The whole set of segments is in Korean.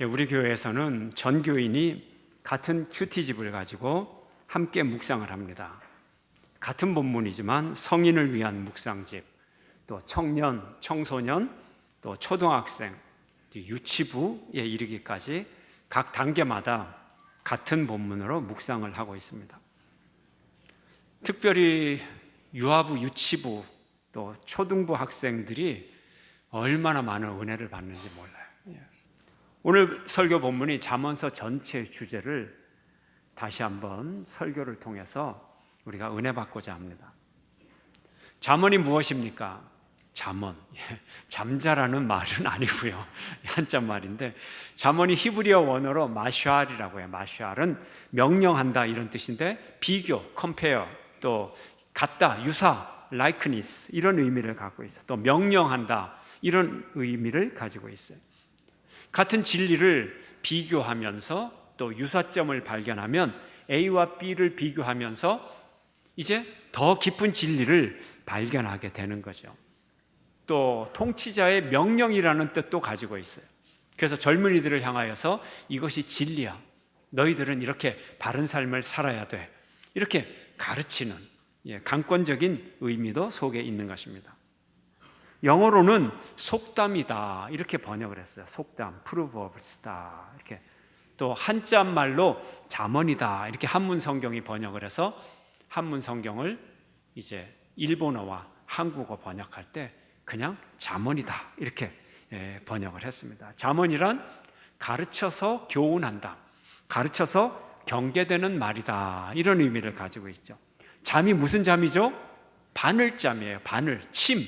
우리 교회에서는 전교인이 같은 큐티집을 가지고 함께 묵상을 합니다. 같은 본문이지만 성인을 위한 묵상집, 또 청년, 청소년, 또 초등학생, 유치부에 이르기까지 각 단계마다 같은 본문으로 묵상을 하고 있습니다. 특별히 유아부, 유치부, 또 초등부 학생들이 얼마나 많은 은혜를 받는지 몰라요. 오늘 설교 본문이 잠언서 전체의 주제를 다시 한번 설교를 통해서 우리가 은혜 받고자 합니다. 잠언이 무엇입니까? 잠언, 잠자라는 말은 아니고요, 한자 말인데, 잠언이 히브리어 원어로 마샬이라고 해요. 마샬은 명령한다 이런 뜻인데, 비교, compare, 또 같다, 유사, likeness 이런 의미를 갖고 있어요. 또 명령한다 이런 의미를 가지고 있어요. 같은 진리를 비교하면서 또 유사점을 발견하면 A와 B를 비교하면서 이제 더 깊은 진리를 발견하게 되는 거죠. 또 통치자의 명령이라는 뜻도 가지고 있어요. 그래서 젊은이들을 향하여서 이것이 진리야, 너희들은 이렇게 바른 삶을 살아야 돼, 이렇게 가르치는 강권적인 의미도 속에 있는 것입니다. 영어로는 속담이다 이렇게 번역을 했어요. 속담, proverbs다 이렇게. 또 한자 말로 잠언이다 이렇게 한문 성경이 번역을 해서 한문 성경을 이제 일본어와 한국어 번역할 때 그냥 잠언이다 이렇게 번역을 했습니다. 잠언이란 가르쳐서 교훈한다, 가르쳐서 경계되는 말이다 이런 의미를 가지고 있죠. 잠이 무슨 잠이죠? 바늘잠이에요. 바늘, 침.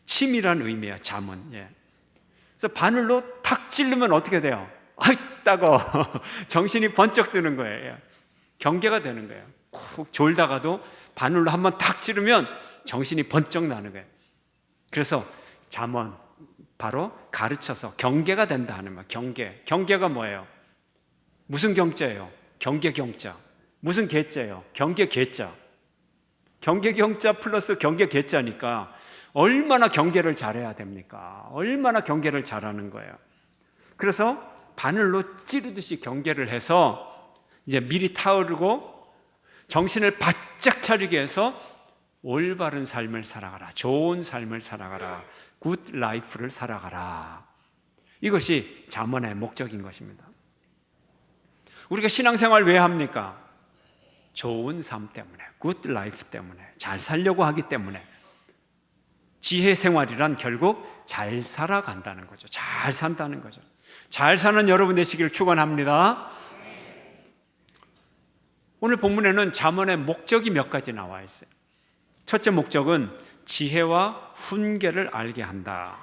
침이란 의미예요. 잠은. 그래서 바늘로 탁 찌르면 어떻게 돼요? 아이 따가워. 정신이 번쩍 드는 거예요. 경계가 되는 거예요. 콕 졸다가도 바늘로 한번 탁 찌르면 정신이 번쩍 나는 거예요. 그래서 잠언, 바로 가르쳐서 경계가 된다 하는 말. 경계가 뭐예요? 무슨 경자예요? 경계 경자. 무슨 계자예요? 경계 계자. 경계 경자 플러스 경계 계자니까 얼마나 경계를 잘해야 됩니까? 얼마나 경계를 잘하는 거예요. 그래서 바늘로 찌르듯이 경계를 해서 이제 미리 타오르고 정신을 바짝 차리게 해서 올바른 삶을 살아가라, 좋은 삶을 살아가라, 굿 라이프를 살아가라. 이것이 잠언의 목적인 것입니다. 우리가 신앙생활 왜 합니까? 좋은 삶 때문에, 굿 라이프 때문에, 잘 살려고 하기 때문에. 지혜 생활이란 결국 잘 살아간다는 거죠. 잘 산다는 거죠. 잘 사는 여러분 되시길 축원합니다. 오늘 본문에는 잠언의 목적이 몇 가지 나와 있어요. 첫째 목적은 지혜와 훈계를 알게 한다.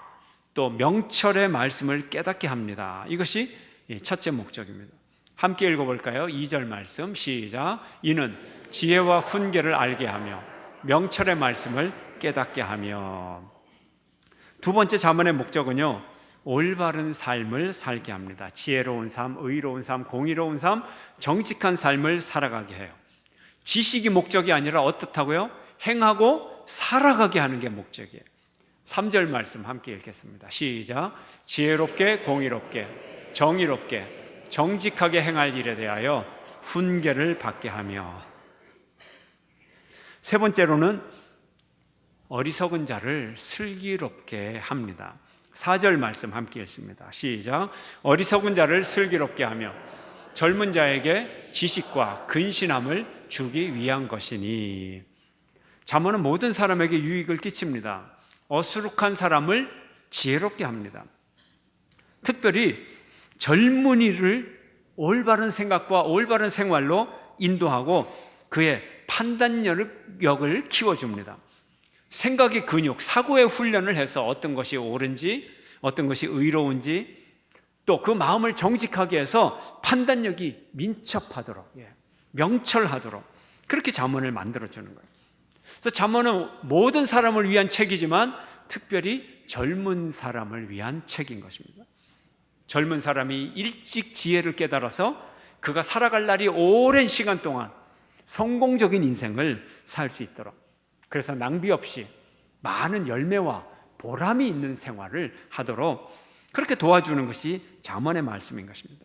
또 명철의 말씀을 깨닫게 합니다. 이것이 첫째 목적입니다. 함께 읽어볼까요? 2절 말씀 시작. 이는 지혜와 훈계를 알게 하며 명철의 말씀을 깨닫게 하며. 두 번째 잠언의 목적은요, 올바른 삶을 살게 합니다. 지혜로운 삶, 의로운 삶, 공의로운 삶, 정직한 삶을 살아가게 해요. 지식이 목적이 아니라 어떻다고요? 행하고 살아가게 하는 게 목적이에요. 3절 말씀 함께 읽겠습니다. 시작. 지혜롭게, 공의롭게, 정의롭게, 정직하게 행할 일에 대하여 훈계를 받게 하며. 세 번째로는 어리석은 자를 슬기롭게 합니다. 4절 말씀 함께 읽습니다. 시작. 어리석은 자를 슬기롭게 하며 젊은 자에게 지식과 근신함을 주기 위한 것이니. 잠언은 모든 사람에게 유익을 끼칩니다. 어수룩한 사람을 지혜롭게 합니다. 특별히 젊은이를 올바른 생각과 올바른 생활로 인도하고 그의 판단력을 키워줍니다. 생각의 근육, 사고의 훈련을 해서 어떤 것이 옳은지, 어떤 것이 의로운지, 또 그 마음을 정직하게 해서 판단력이 민첩하도록, 명철하도록 그렇게 잠언을 만들어주는 거예요. 그래서 잠언은 모든 사람을 위한 책이지만 특별히 젊은 사람을 위한 책인 것입니다. 젊은 사람이 일찍 지혜를 깨달아서 그가 살아갈 날이 오랜 시간 동안 성공적인 인생을 살 수 있도록, 그래서 낭비 없이 많은 열매와 보람이 있는 생활을 하도록 그렇게 도와주는 것이 잠언의 말씀인 것입니다.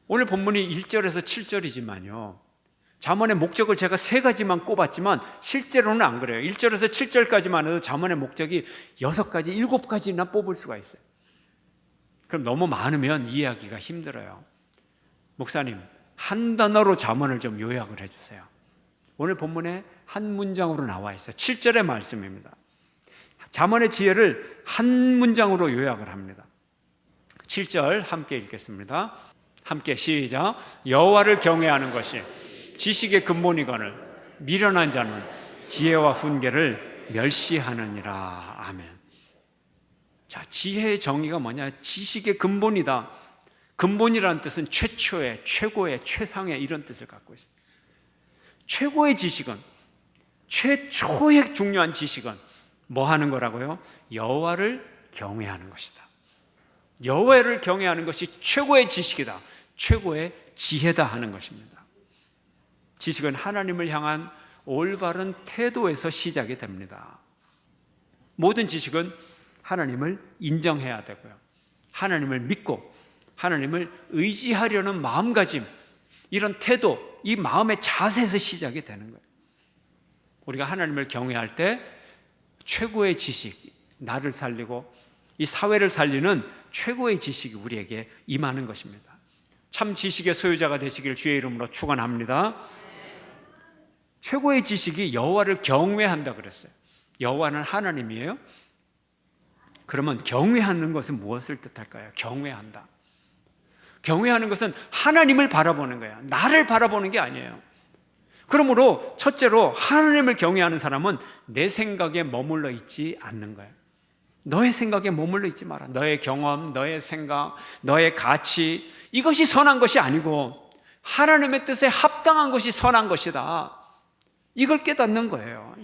오늘 본문이 1절에서 7절이지만요, 잠언의 목적을 제가 3가지만 꼽았지만 실제로는 안 그래요. 1절에서 7절까지만 해도 잠언의 목적이 6가지, 7가지나 뽑을 수가 있어요. 그럼 너무 많으면 이해하기가 힘들어요. 목사님, 한 단어로 잠언을 좀 요약을 해주세요. 오늘 본문에 한 문장으로 나와 있어요. 7절의 말씀입니다. 잠언의 지혜를 한 문장으로 요약을 합니다. 7절 함께 읽겠습니다. 함께 시작. 여호와를 경외하는 것이 지식의 근본이거늘 미련한 자는 지혜와 훈계를 멸시하느니라. 아멘. 자, 지혜의 정의가 뭐냐? 지식의 근본이다. 근본이라는 뜻은 최초의, 최고의, 최상의 이런 뜻을 갖고 있어요. 최고의 지식은, 최초의 중요한 지식은 뭐 하는 거라고요? 여호와를 경외하는 것이다. 여호와를 경외하는 것이 최고의 지식이다. 최고의 지혜다 하는 것입니다. 지식은 하나님을 향한 올바른 태도에서 시작이 됩니다. 모든 지식은 하나님을 인정해야 되고요, 하나님을 믿고 하나님을 의지하려는 마음가짐, 이런 태도, 이 마음의 자세에서 시작이 되는 거예요. 우리가 하나님을 경외할 때 최고의 지식, 나를 살리고 이 사회를 살리는 최고의 지식이 우리에게 임하는 것입니다. 참 지식의 소유자가 되시길 주의 이름으로 축원합니다. 최고의 지식이 여호와를 경외한다 그랬어요. 여호와는 하나님이에요. 그러면 경외하는 것은 무엇을 뜻할까요? 경외한다. 경외하는 것은 하나님을 바라보는 거야. 나를 바라보는 게 아니에요. 그러므로 첫째로 하나님을 경외하는 사람은 내 생각에 머물러 있지 않는 거예요. 너의 생각에 머물러 있지 마라. 너의 경험, 너의 생각, 너의 가치, 이것이 선한 것이 아니고 하나님의 뜻에 합당한 것이 선한 것이다. 이걸 깨닫는 거예요.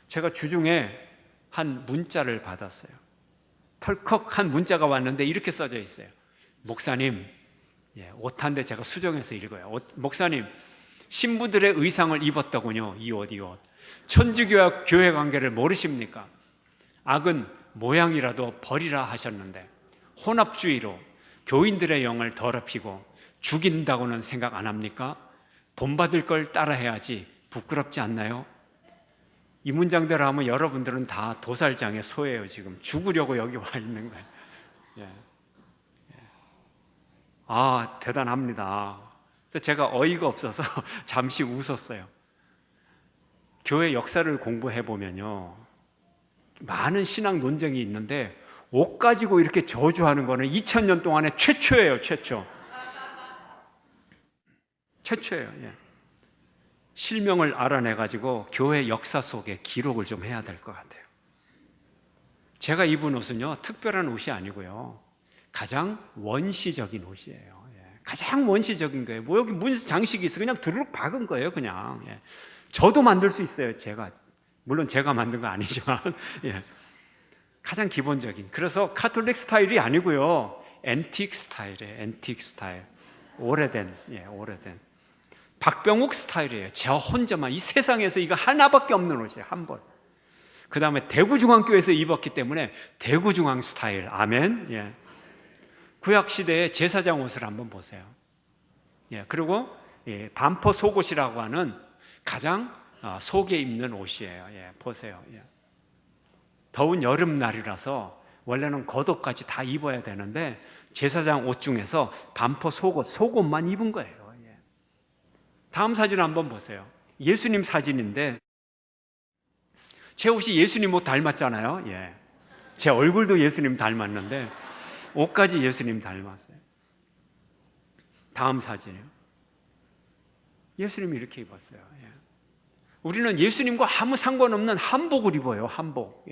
제가 주중에 한 문자를 받았어요. 털컥 한 문자가 왔는데 이렇게 써져 있어요. 목사님, 옷한데 제가 수정해서 읽어요. 목사님, 신부들의 의상을 입었더군요. 이 옷. 천주교와 교회 관계를 모르십니까? 악은 모양이라도 버리라 하셨는데 혼합주의로 교인들의 영을 더럽히고 죽인다고는 생각 안 합니까? 본받을 걸 따라해야지 부끄럽지 않나요? 이 문장대로 하면 여러분들은 다 도살장의 소예요. 지금 죽으려고 여기 와 있는 거예요. 아, 대단합니다. 그래서 제가 어이가 없어서 잠시 웃었어요. 교회 역사를 공부해 보면요, 많은 신앙 논쟁이 있는데 옷 가지고 이렇게 저주하는 거는 2000년 동안에 최초예요. 최초예요. 실명을 알아내가지고 교회 역사 속에 기록을 좀 해야 될 것 같아요. 제가 입은 옷은요, 특별한 옷이 아니고요, 가장 원시적인 옷이에요. 가장 원시적인 거예요. 뭐 여기 무슨 장식이 있어? 그냥 두루룩 박은 거예요, 그냥. 저도 만들 수 있어요, 제가. 물론 제가 만든 거 아니지만. 가장 기본적인. 그래서 카톨릭 스타일이 아니고요, 앤틱 스타일이에요. 앤틱 스타일. 오래된. 박병욱 스타일이에요. 저 혼자만 이 세상에서 이거 하나밖에 없는 옷이에요. 한 벌. 그 다음에 대구중앙교회에서 입었기 때문에 대구중앙 스타일. 아멘. 구약시대의 제사장 옷을 한번 보세요. 그리고 반포 속옷이라고 하는 가장 속에 입는 옷이에요. 보세요. 더운 여름날이라서 원래는 겉옷까지 다 입어야 되는데 제사장 옷 중에서 반포 속옷만 입은 거예요. 다음 사진 한번 보세요. 예수님 사진인데 제 옷이 예수님 옷 닮았잖아요. 제 얼굴도 예수님 닮았는데 옷까지 예수님 닮았어요. 다음 사진이요. 예수님이 이렇게 입었어요. 우리는 예수님과 아무 상관없는 한복을 입어요. 한복.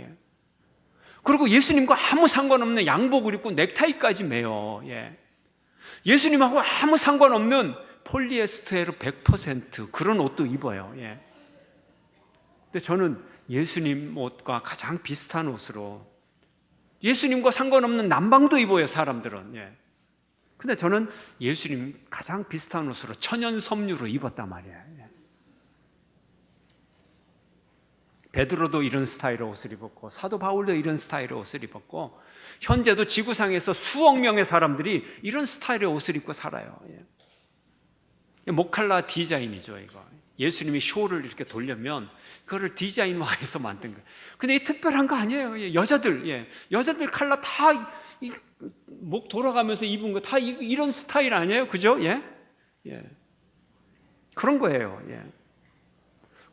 그리고 예수님과 아무 상관없는 양복을 입고 넥타이까지 매요. 예수님하고 아무 상관없는 폴리에스테르 100% 그런 옷도 입어요. 근데 저는 예수님 옷과 가장 비슷한 옷으로, 예수님과 상관없는 남방도 입어요, 사람들은. 근데 저는 예수님 가장 비슷한 옷으로 천연 섬유로 입었단 말이에요. 베드로도 이런 스타일의 옷을 입었고 사도 바울도 이런 스타일의 옷을 입었고 현재도 지구상에서 수억 명의 사람들이 이런 스타일의 옷을 입고 살아요. 모칼라 디자인이죠, 이거. 예수님이 쇼를 이렇게 돌려면 그거를 디자인화해서 만든 거예요. 근데 이 특별한 거 아니에요. 여자들 칼라 다 목 돌아가면서 입은 거 다 이런 스타일 아니에요, 그죠? 그런 거예요.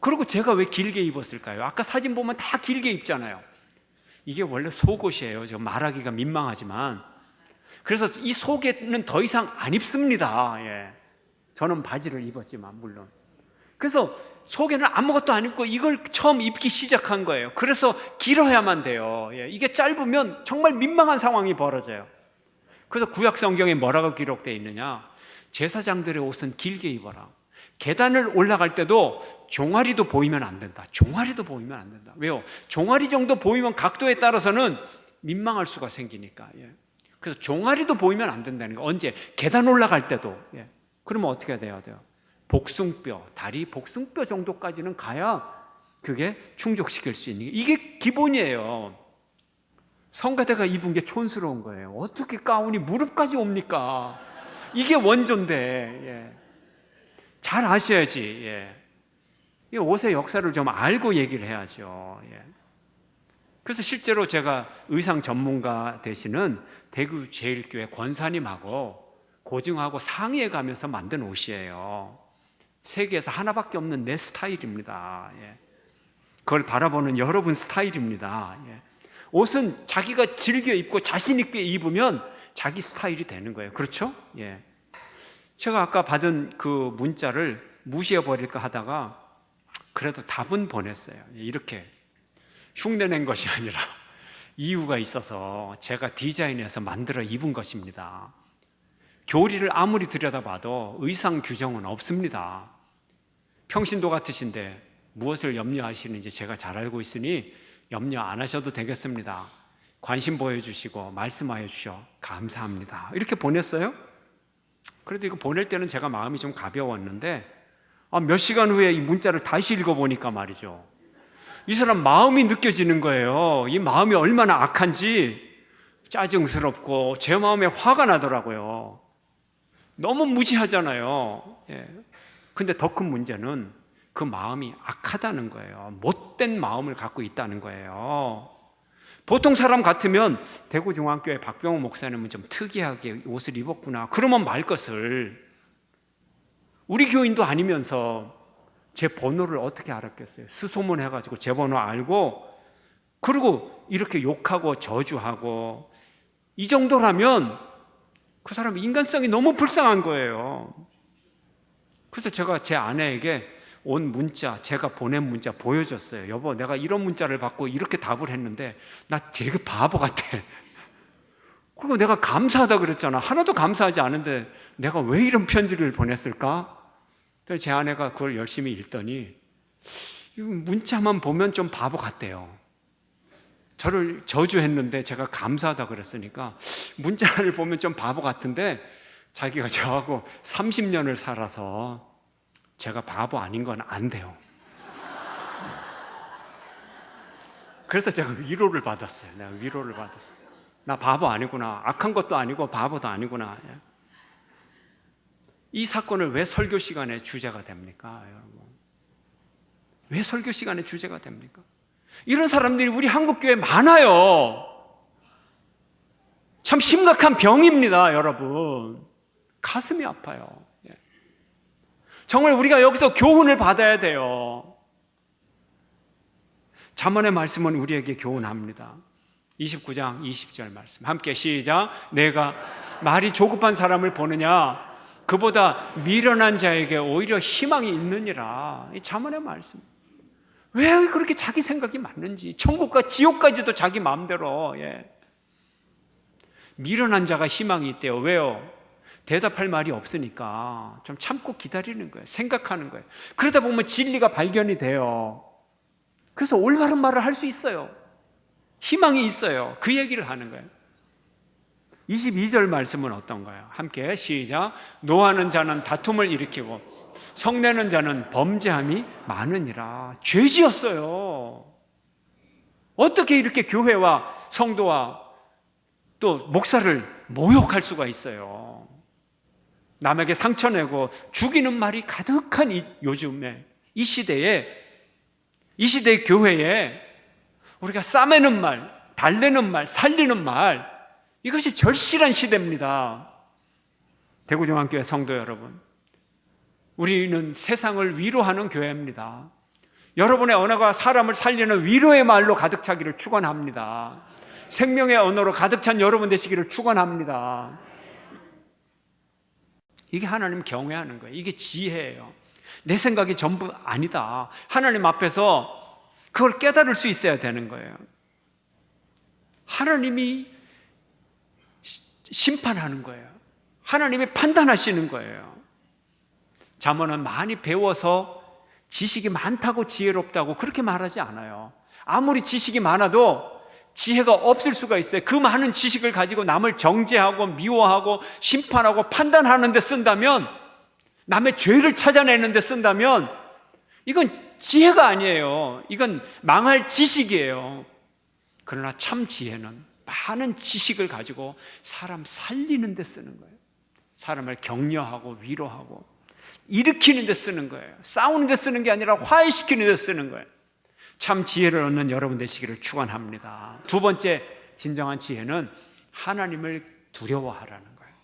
그리고 제가 왜 길게 입었을까요? 아까 사진 보면 다 길게 입잖아요. 이게 원래 속옷이에요. 저 말하기가 민망하지만. 그래서 이 속에는 더 이상 안 입습니다. 저는 바지를 입었지만 물론. 그래서 속에는 아무것도 안 입고 이걸 처음 입기 시작한 거예요. 그래서 길어야만 돼요. 이게 짧으면 정말 민망한 상황이 벌어져요. 그래서 구약 성경에 뭐라고 기록되어 있느냐? 제사장들의 옷은 길게 입어라. 계단을 올라갈 때도 종아리도 보이면 안 된다. 종아리도 보이면 안 된다. 왜요? 종아리 정도 보이면 각도에 따라서는 민망할 수가 생기니까. 그래서 종아리도 보이면 안 된다는 거. 언제? 계단 올라갈 때도. 그러면 어떻게 돼야 돼요? 복숭뼈, 다리 복숭뼈 정도까지는 가야 그게 충족시킬 수 있는 게, 이게 기본이에요. 성가대가 입은 게 촌스러운 거예요. 어떻게 가운이 무릎까지 옵니까? 이게 원조인데. 잘 아셔야지. 이 옷의 역사를 좀 알고 얘기를 해야죠. 그래서 실제로 제가 의상 전문가 되시는 대구 제일교회 권사님하고 고증하고 상의해 가면서 만든 옷이에요. 세계에서 하나밖에 없는 내 스타일입니다. 그걸 바라보는 여러분 스타일입니다. 옷은 자기가 즐겨 입고 자신 있게 입으면 자기 스타일이 되는 거예요. 그렇죠? 제가 아까 받은 그 문자를 무시해 버릴까 하다가 그래도 답은 보냈어요. 이렇게 흉내낸 것이 아니라 이유가 있어서 제가 디자인해서 만들어 입은 것입니다. 교리를 아무리 들여다봐도 의상 규정은 없습니다. 평신도 같으신데 무엇을 염려하시는지 제가 잘 알고 있으니 염려 안 하셔도 되겠습니다. 관심 보여주시고 말씀하여 주셔 감사합니다. 이렇게 보냈어요. 그래도 이거 보낼 때는 제가 마음이 좀 가벼웠는데 몇 시간 후에 이 문자를 다시 읽어보니까 말이죠, 이 사람 마음이 느껴지는 거예요. 이 마음이 얼마나 악한지 짜증스럽고 제 마음에 화가 나더라고요. 너무 무지하잖아요. 근데 더 큰 문제는 그 마음이 악하다는 거예요. 못된 마음을 갖고 있다는 거예요. 보통 사람 같으면 대구중앙교회 박병호 목사님은 좀 특이하게 옷을 입었구나 그러면 말 것을, 우리 교인도 아니면서 제 번호를 어떻게 알았겠어요? 수소문 해가지고 제 번호 알고, 그리고 이렇게 욕하고 저주하고, 이 정도라면 그 사람 인간성이 너무 불쌍한 거예요. 그래서 제가 제 아내에게 온 문자, 제가 보낸 문자 보여줬어요. 여보, 내가 이런 문자를 받고 이렇게 답을 했는데 나 되게 바보 같아. 그리고 내가 감사하다 그랬잖아. 하나도 감사하지 않은데 내가 왜 이런 편지를 보냈을까? 제 아내가 그걸 열심히 읽더니 문자만 보면 좀 바보 같대요. 저를 저주했는데 제가 감사하다 그랬으니까 문자를 보면 좀 바보 같은데 자기가 저하고 30년을 살아서 제가 바보 아닌 건 안 돼요. 그래서 제가 위로를 받았어요. 내가 위로를 받았어요. 나 바보 아니구나. 악한 것도 아니고 바보도 아니구나. 이 사건을 왜 설교 시간에 주제가 됩니까, 여러분? 왜 설교 시간에 주제가 됩니까? 이런 사람들이 우리 한국교회에 많아요. 참 심각한 병입니다, 여러분. 가슴이 아파요. 정말 우리가 여기서 교훈을 받아야 돼요. 잠언의 말씀은 우리에게 교훈합니다. 29장 20절 말씀 함께 시작. 내가 말이 조급한 사람을 보느냐, 그보다 미련한 자에게 오히려 희망이 있느니라. 이 잠언의 말씀. 왜 그렇게 자기 생각이 맞는지, 천국과 지옥까지도 자기 마음대로. 미련한 자가 희망이 있대요. 왜요? 대답할 말이 없으니까 좀 참고 기다리는 거예요. 생각하는 거예요. 그러다 보면 진리가 발견이 돼요. 그래서 올바른 말을 할 수 있어요. 희망이 있어요. 그 얘기를 하는 거예요. 22절 말씀은 어떤가요? 함께 시작. 노하는 자는 다툼을 일으키고 성내는 자는 범죄함이 많으니라. 죄지었어요. 어떻게 이렇게 교회와 성도와 또 목사를 모욕할 수가 있어요? 남에게 상처내고 죽이는 말이 가득한 요즘에 이 시대의 교회에 우리가 싸매는 말, 달래는 말, 살리는 말, 이것이 절실한 시대입니다. 대구중앙교회 성도 여러분, 우리는 세상을 위로하는 교회입니다. 여러분의 언어가 사람을 살리는 위로의 말로 가득 차기를 축원합니다. 생명의 언어로 가득 찬 여러분 되시기를 축원합니다. 이게 하나님 경외하는 거예요. 이게 지혜예요. 내 생각이 전부 아니다. 하나님 앞에서 그걸 깨달을 수 있어야 되는 거예요. 하나님이 심판하는 거예요. 하나님이 판단하시는 거예요. 잠언은 많이 배워서 지식이 많다고 지혜롭다고 그렇게 말하지 않아요. 아무리 지식이 많아도 지혜가 없을 수가 있어요. 그 많은 지식을 가지고 남을 정죄하고 미워하고 심판하고 판단하는 데 쓴다면, 남의 죄를 찾아내는 데 쓴다면 이건 지혜가 아니에요. 이건 망할 지식이에요. 그러나 참 지혜는 많은 지식을 가지고 사람 살리는 데 쓰는 거예요. 사람을 격려하고 위로하고 일으키는 데 쓰는 거예요. 싸우는 데 쓰는 게 아니라 화해시키는 데 쓰는 거예요. 참 지혜를 얻는 여러분 되시기를 축원합니다. 두 번째 진정한 지혜는 하나님을 두려워하라는 거예요.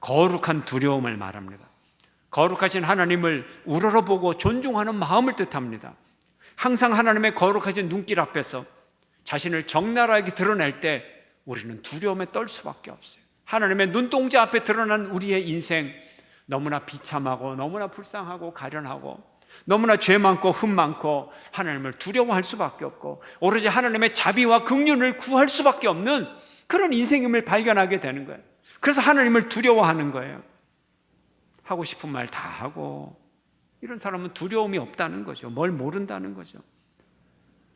거룩한 두려움을 말합니다. 거룩하신 하나님을 우러러보고 존중하는 마음을 뜻합니다. 항상 하나님의 거룩하신 눈길 앞에서 자신을 적나라하게 드러낼 때 우리는 두려움에 떨 수밖에 없어요. 하나님의 눈동자 앞에 드러난 우리의 인생, 너무나 비참하고 너무나 불쌍하고 가련하고 너무나 죄 많고 흠 많고 하나님을 두려워할 수밖에 없고 오로지 하나님의 자비와 긍휼을 구할 수밖에 없는 그런 인생임을 발견하게 되는 거예요. 그래서 하나님을 두려워하는 거예요. 하고 싶은 말 다 하고, 이런 사람은 두려움이 없다는 거죠. 뭘 모른다는 거죠.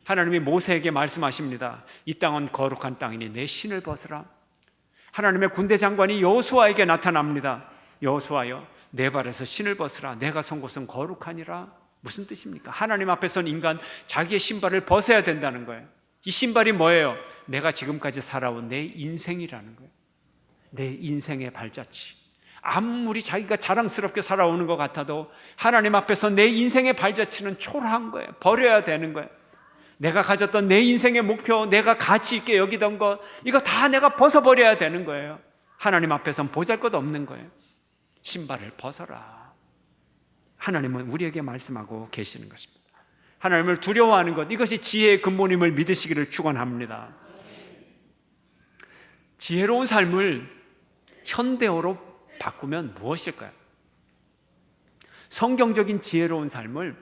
하나님이 모세에게 말씀하십니다. 이 땅은 거룩한 땅이니 내 신을 벗으라. 하나님의 군대 장관이 여호수아에게 나타납니다. 여호수아여, 내 발에서 신을 벗으라. 내가 선 곳은 거룩하니라. 무슨 뜻입니까? 하나님 앞에서는 인간 자기의 신발을 벗어야 된다는 거예요. 이 신발이 뭐예요? 내가 지금까지 살아온 내 인생이라는 거예요. 내 인생의 발자취. 아무리 자기가 자랑스럽게 살아오는 것 같아도 하나님 앞에서 내 인생의 발자취는 초라한 거예요. 버려야 되는 거예요. 내가 가졌던 내 인생의 목표, 내가 가치 있게 여기던 것, 이거 다 내가 벗어버려야 되는 거예요. 하나님 앞에서는 보잘것없는 거예요. 신발을 벗어라. 하나님은 우리에게 말씀하고 계시는 것입니다. 하나님을 두려워하는 것, 이것이 지혜의 근본임을 믿으시기를 축원합니다. 지혜로운 삶을 현대어로 바꾸면 무엇일까요? 성경적인 지혜로운 삶을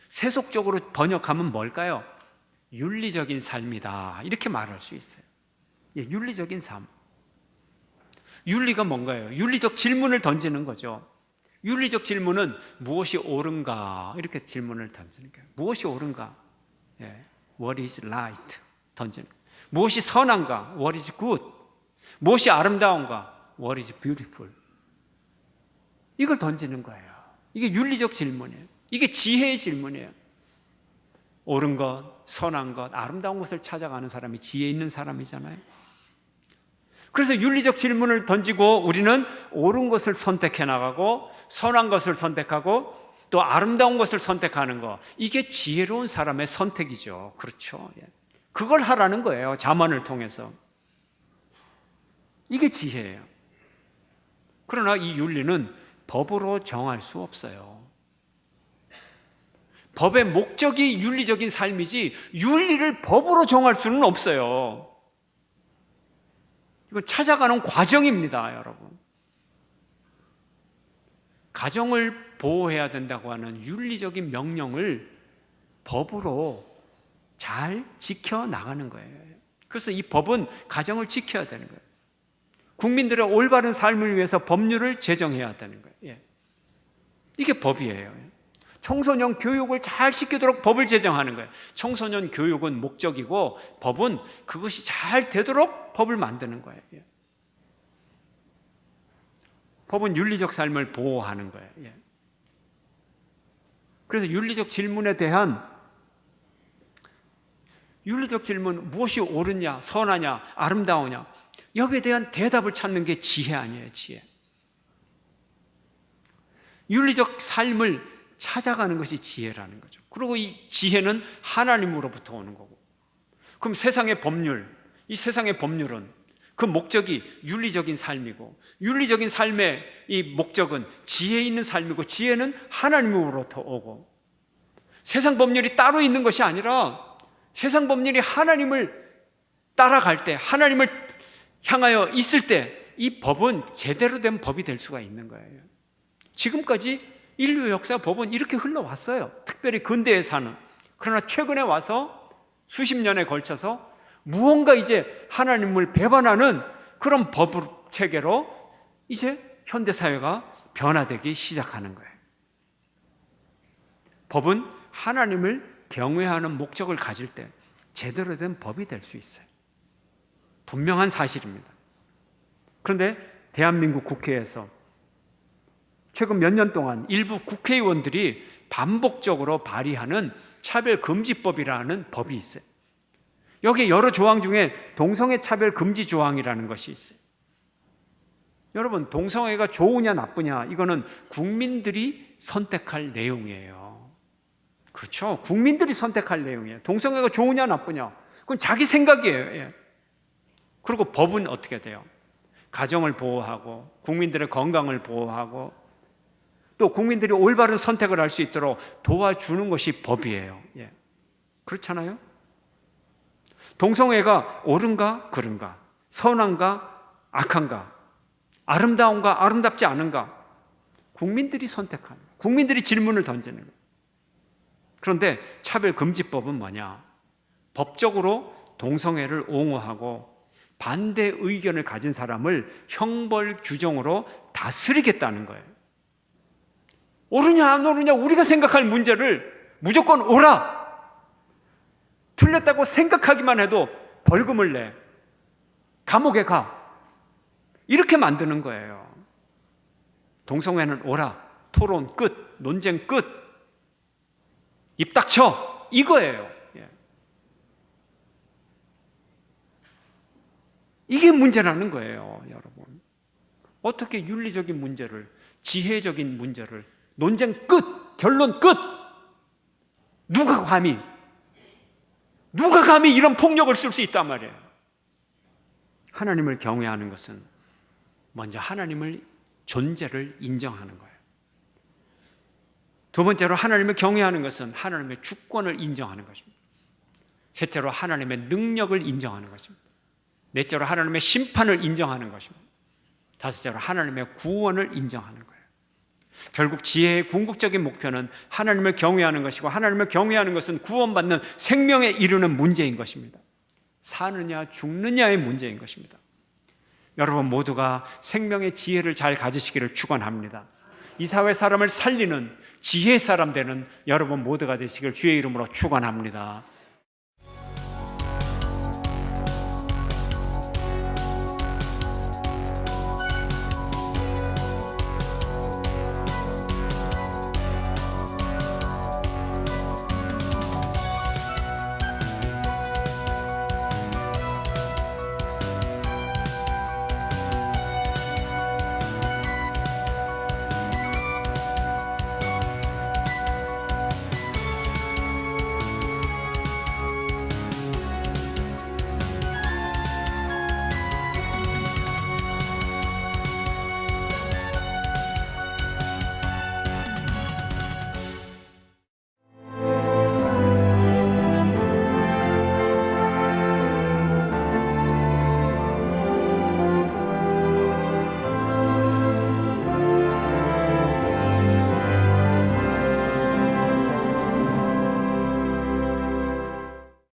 세속적으로 번역하면 뭘까요? 윤리적인 삶이다, 이렇게 말할 수 있어요. 예, 윤리적인 삶. 윤리가 뭔가요? 윤리적 질문을 던지는 거죠. 윤리적 질문은 무엇이 옳은가, 이렇게 질문을 던지는 거예요. 무엇이 옳은가? 예, What is right? 던지는 거예요. 무엇이 선한가? What is good? 무엇이 아름다운가? What is beautiful? 이걸 던지는 거예요. 이게 윤리적 질문이에요. 이게 지혜의 질문이에요. 옳은 것, 선한 것, 아름다운 것을 찾아가는 사람이 지혜 있는 사람이잖아요. 그래서 윤리적 질문을 던지고 우리는 옳은 것을 선택해 나가고 선한 것을 선택하고 또 아름다운 것을 선택하는 것, 이게 지혜로운 사람의 선택이죠. 그렇죠. 그걸 하라는 거예요. 잠언을 통해서. 이게 지혜예요. 그러나 이 윤리는 법으로 정할 수 없어요. 법의 목적이 윤리적인 삶이지 윤리를 법으로 정할 수는 없어요. 이건 찾아가는 과정입니다, 여러분. 가정을 보호해야 된다고 하는 윤리적인 명령을 법으로 잘 지켜나가는 거예요. 그래서 이 법은 가정을 지켜야 되는 거예요. 국민들의 올바른 삶을 위해서 법률을 제정해야 되는 거예요. 예. 이게 법이에요. 청소년 교육을 잘 시키도록 법을 제정하는 거예요. 청소년 교육은 목적이고 법은 그것이 잘 되도록 법을 만드는 거예요. 예. 법은 윤리적 삶을 보호하는 거예요. 예. 그래서 윤리적 질문, 무엇이 옳으냐, 선하냐, 아름다우냐, 여기에 대한 대답을 찾는 게 지혜 아니에요, 지혜. 윤리적 삶을 찾아가는 것이 지혜라는 거죠. 그리고 이 지혜는 하나님으로부터 오는 거고. 그럼 세상의 법률, 이 세상의 법률은 그 목적이 윤리적인 삶이고, 윤리적인 삶의 이 목적은 지혜 있는 삶이고, 지혜는 하나님으로부터 오고, 세상 법률이 따로 있는 것이 아니라 세상 법률이 하나님을 따라갈 때, 하나님을 향하여 있을 때 이 법은 제대로 된 법이 될 수가 있는 거예요. 지금까지 인류 역사 법은 이렇게 흘러왔어요. 특별히 근대에 사는. 그러나 최근에 와서 수십 년에 걸쳐서 무언가 이제 하나님을 배반하는 그런 법 체계로 이제 현대사회가 변화되기 시작하는 거예요. 법은 하나님을 경외하는 목적을 가질 때 제대로 된 법이 될 수 있어요. 분명한 사실입니다. 그런데 대한민국 국회에서 최근 몇 년 동안 일부 국회의원들이 반복적으로 발의하는 차별금지법이라는 법이 있어요. 여기 여러 조항 중에 동성애 차별 금지 조항이라는 것이 있어요. 여러분, 동성애가 좋으냐 나쁘냐, 이거는 국민들이 선택할 내용이에요. 그렇죠? 국민들이 선택할 내용이에요. 동성애가 좋으냐 나쁘냐, 그건 자기 생각이에요. 예. 그리고 법은 어떻게 돼요? 가정을 보호하고 국민들의 건강을 보호하고 또 국민들이 올바른 선택을 할 수 있도록 도와주는 것이 법이에요. 예. 그렇잖아요? 동성애가 옳은가 그른가, 선한가 악한가, 아름다운가 아름답지 않은가, 국민들이 선택하는, 국민들이 질문을 던지는 거예요. 그런데 차별금지법은 뭐냐? 법적으로 동성애를 옹호하고 반대 의견을 가진 사람을 형벌 규정으로 다스리겠다는 거예요. 옳으냐 안 옳으냐 우리가 생각할 문제를 무조건 옳아, 틀렸다고 생각하기만 해도 벌금을 내, 감옥에 가, 이렇게 만드는 거예요. 동성애는 옳아, 토론 끝, 논쟁 끝, 입 닥쳐, 이거예요. 예. 이게 문제라는 거예요, 여러분. 어떻게 윤리적인 문제를, 지혜적인 문제를, 논쟁 끝, 결론 끝, 누가 감히 이런 폭력을 쓸 수 있단 말이에요. 하나님을 경외하는 것은 먼저 하나님을 존재를 인정하는 거예요. 두 번째로 하나님을 경외하는 것은 하나님의 주권을 인정하는 것입니다. 셋째로 하나님의 능력을 인정하는 것입니다. 넷째로 하나님의 심판을 인정하는 것입니다. 다섯째로 하나님의 구원을 인정하는 거예요. 결국 지혜의 궁극적인 목표는 하나님을 경외하는 것이고, 하나님을 경외하는 것은 구원받는 생명에 이르는 문제인 것입니다. 사느냐 죽느냐의 문제인 것입니다. 여러분 모두가 생명의 지혜를 잘 가지시기를 축원합니다. 이 사회 사람을 살리는 지혜의 사람 되는 여러분 모두가 되시길 주의 이름으로 축원합니다.